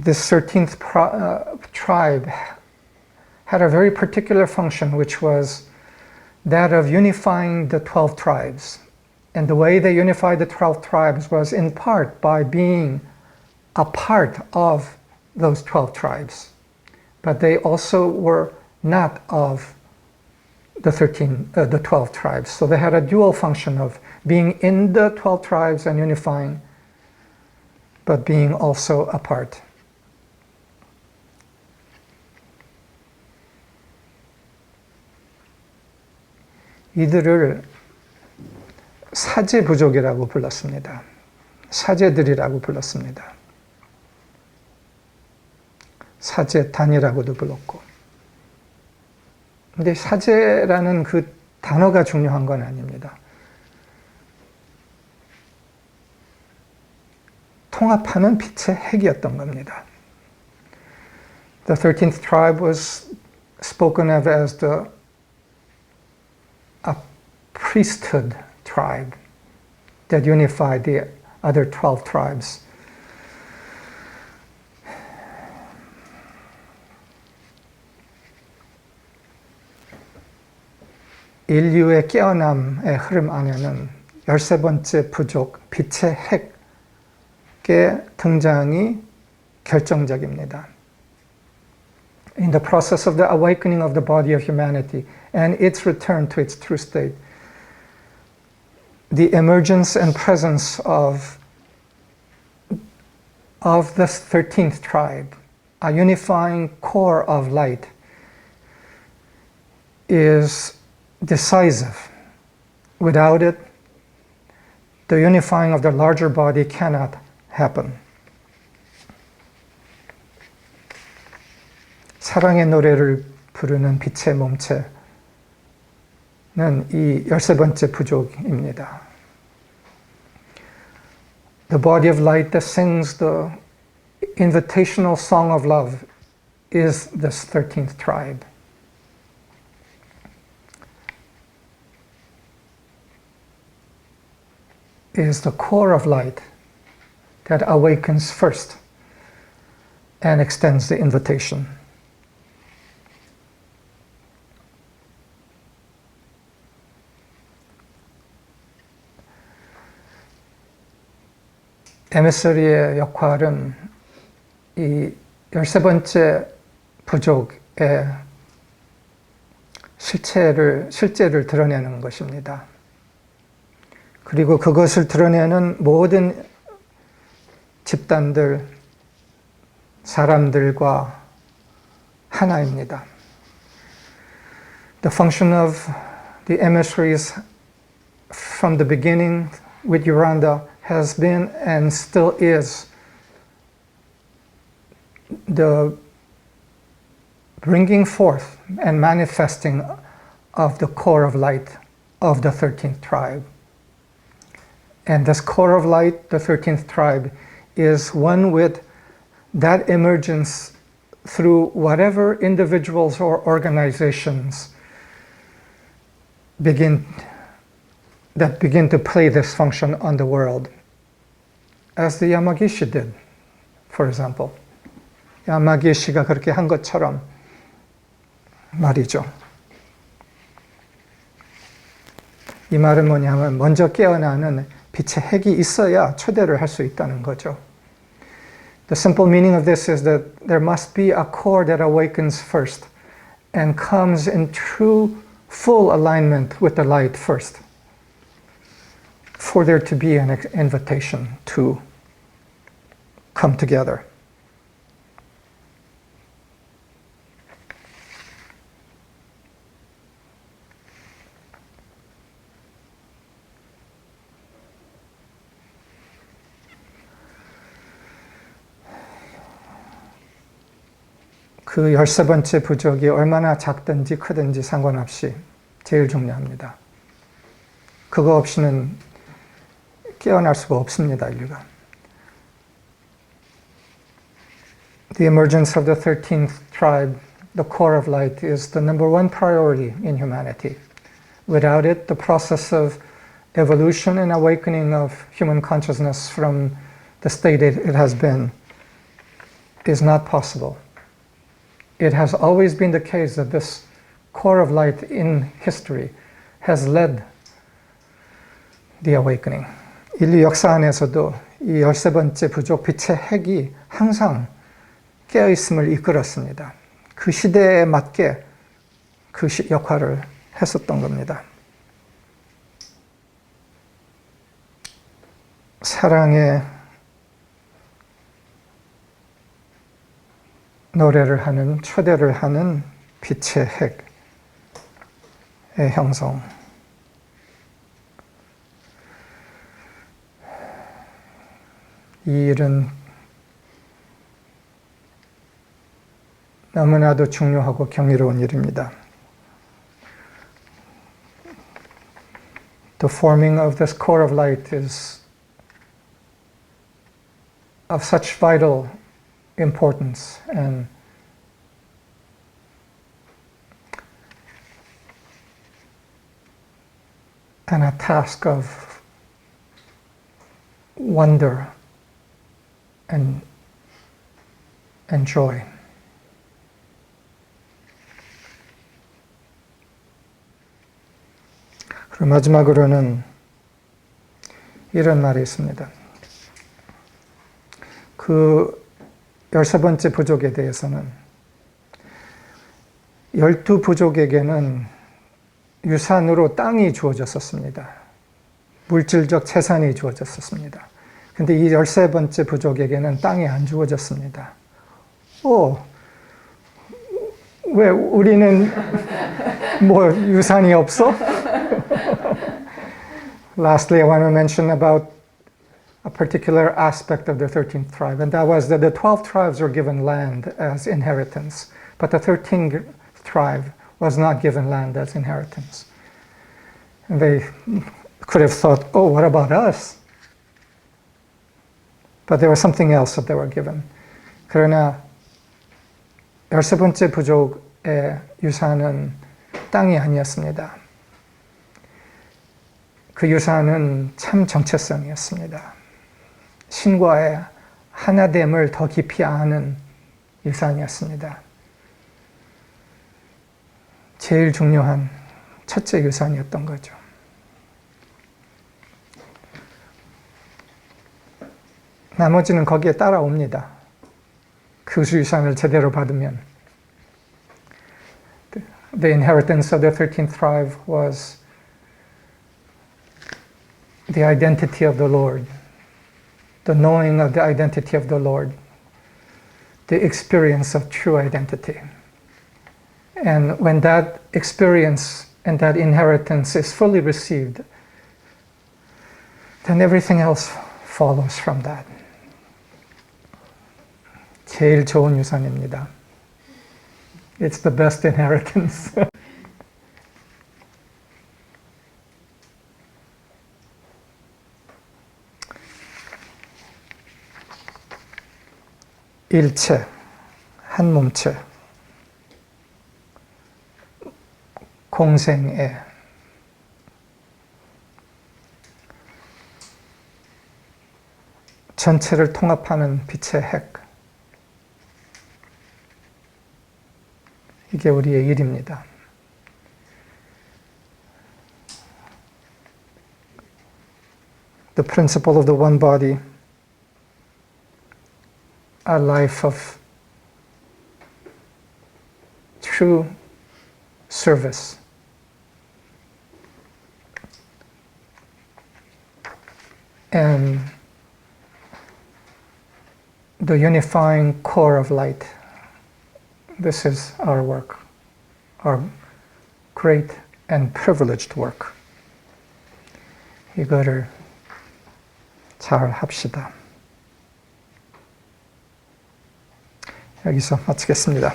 This 13th tribe had a very particular function, which was that of unifying the 12 tribes. And the way they unified the 12 tribes was in part by being a part of those 12 tribes. But they also were not of the 12 tribes. So they had a dual function of being in the 12 tribes and unifying, but being also apart. 이들을 사제 부족이라고 불렀습니다. 사제들이라고 불렀습니다. 사제단이라고도 불렀고. 근데 사제라는 그 단어가 중요한 건 아닙니다. 통합하는 빛의 핵이었던 겁니다. The 13th tribe was spoken of as a priesthood tribe that unified the other 12 tribes. 인류의 깨어남의 흐름 안에는 13번째 부족, 빛의 핵의 등장이 결정적입니다. In the process of the awakening of the body of humanity and its return to its true state, the emergence and presence of this 13th tribe, a unifying core of light, is decisive. Without it, the unifying of the larger body cannot happen. 사랑의 노래를 부르는 빛의 몸체는 이 13번째 부족입니다. The body of light that sings the invitational song of love is this 13th tribe. It is the core of light that awakens first and extends the invitation. 에미서리의 역할은 이 13번째 부족의 실제를 드러내는 것입니다. 그리고 그것을 드러내는 모든 집단들, 사람들과 하나입니다. The function of the emissaries from the beginning with Yolanda has been and still is the bringing forth and manifesting of the core of light of the 13th tribe. And this core of light, the 13th tribe, is one with that emergence through whatever individuals or organizations begin to play this function on the world, as the Yamagishi did, for example. 야마기시가 그렇게 한 것처럼 말이죠. 이 말은 뭐냐면 먼저 깨어나는 빛의 핵이 있어야 초대를 할 수 있다는 거죠. The simple meaning of this is that there must be a core that awakens first and comes in true, full alignment with the light first, for there to be an invitation to come together. 그 13번째 부족이 얼마나 작든지 크든지 상관없이 제일 중요합니다. 그거 없이는 깨어날 수가 없습니다, 인류가. The emergence of the 13th tribe, the core of light, is the number one priority in humanity. Without it, the process of evolution and awakening of human consciousness from the state it has been is not possible. It has always been the case that this core of light in history has led the awakening. 인류 역사 안에서도 이 13번째 부족 빛의 핵이 항상 깨어있음을 이끌었습니다. 그 시대에 맞게 그 역할을 했었던 겁니다. 사랑의 노래를 하는, 초대를 하는 빛의 핵의 형성. 이 일은 너무나도 중요하고 경이로운 일입니다. The forming of this core of light is of such vital importance and a task of wonder and joy. 그리고 마지막으로는 이런 말이 있습니다. 그 13번째 부족에 대해서는 12부족에게는 유산으로 땅이 주어졌었습니다. 물질적 재산이 주어졌었습니다. 근데 이 13번째 부족에게는 땅이 안 주어졌습니다. 왜 우리는 뭐 유산이 없어? Lastly, I want to mention about a particular aspect of the 13th tribe, and that was that the 12 tribes were given land as inheritance, but the 13th tribe was not given land as inheritance. And they could have thought, oh, what about us? But there was something else that they were given. 그러나 13번째 부족의 유산은 땅이 아니었습니다. 그 유산은 참 정체성이었습니다. 신과의 하나됨을 더 깊이 아는 유산이었습니다. 제일 중요한 첫째 유산이었던 거죠. 나머지는 거기에 따라옵니다. 그 유산을 제대로 받으면. The inheritance of the 13th tribe was the identity of the Lord, the knowing of the identity of the Lord, the experience of true identity. And when that experience and that inheritance is fully received, then everything else follows from that. 제일 좋은 유산입니다. It's the best inheritance. 일체, 한 몸체, 공생애, 전체를 통합하는 빛의 핵. 이게 우리의 일입니다. The principle of the one body, a life of true service. And the unifying core of light. This is our work, our great and privileged work. 이거를 잘 합시다. 여기서 마치겠습니다.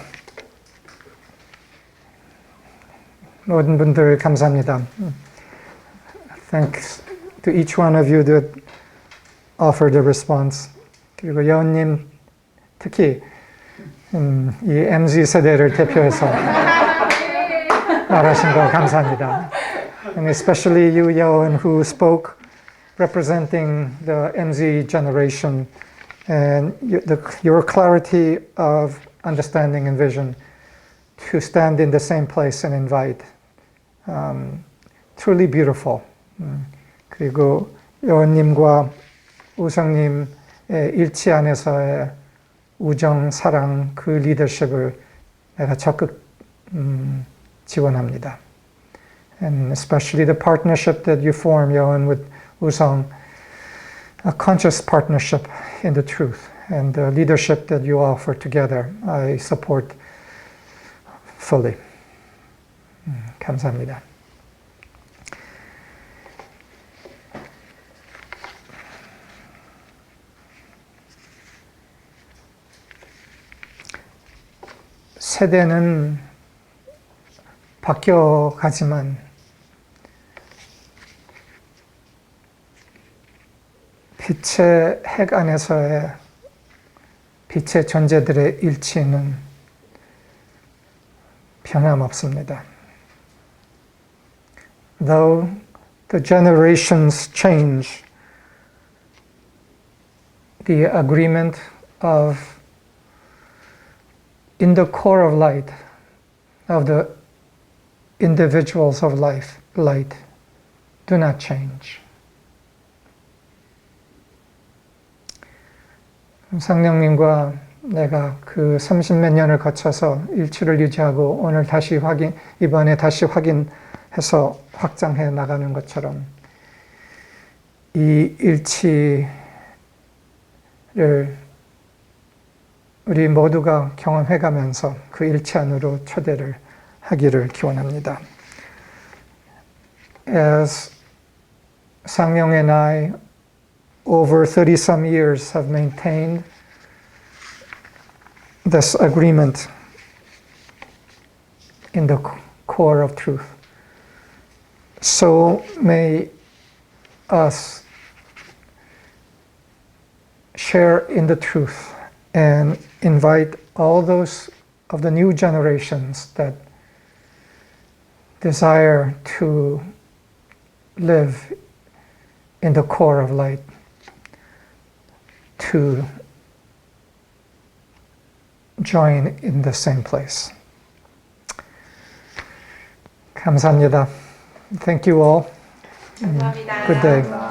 모든 분들 감사합니다. Thanks to each one of you that offered a response. 그리고 여원님 특히 이 MZ 세대를 대표해서 말하신 거 감사합니다. And especially you, Yeon, who spoke representing the MZ generation and your clarity of understanding and vision to stand in the same place and invite. Truly beautiful. 그리고 여원님과 우성님의 일치 안에서의 우정, 사랑, 그 리더십을 내가 적극 지원합니다. And especially the partnership that you form, Yeon, with Usong, a conscious partnership in the truth, and the leadership that you offer together, I support fully. 감사합니다. 세대는 바뀌어가지만 빛의 핵 안에서의 빛의 존재들의 일치는 변함없습니다. Though the generations change, the agreement of in the core of light, of the individuals of light, do not change. 상령님과 내가 그 30몇 년을 거쳐서 일치를 유지하고 오늘 이번에 다시 확인해서 확장해 나가는 것처럼 이 일치를 우리 모두가 경험해 가면서 그 일치 안으로 초대를 하기를 기원합니다. As Sang-Myung and I, over 30-some years, have maintained this agreement in the core of truth, so may us share in the truth and invite all those of the new generations that desire to live in the core of light to join in the same place. 감사합니다. Thank you all. 감사합니다. Good day.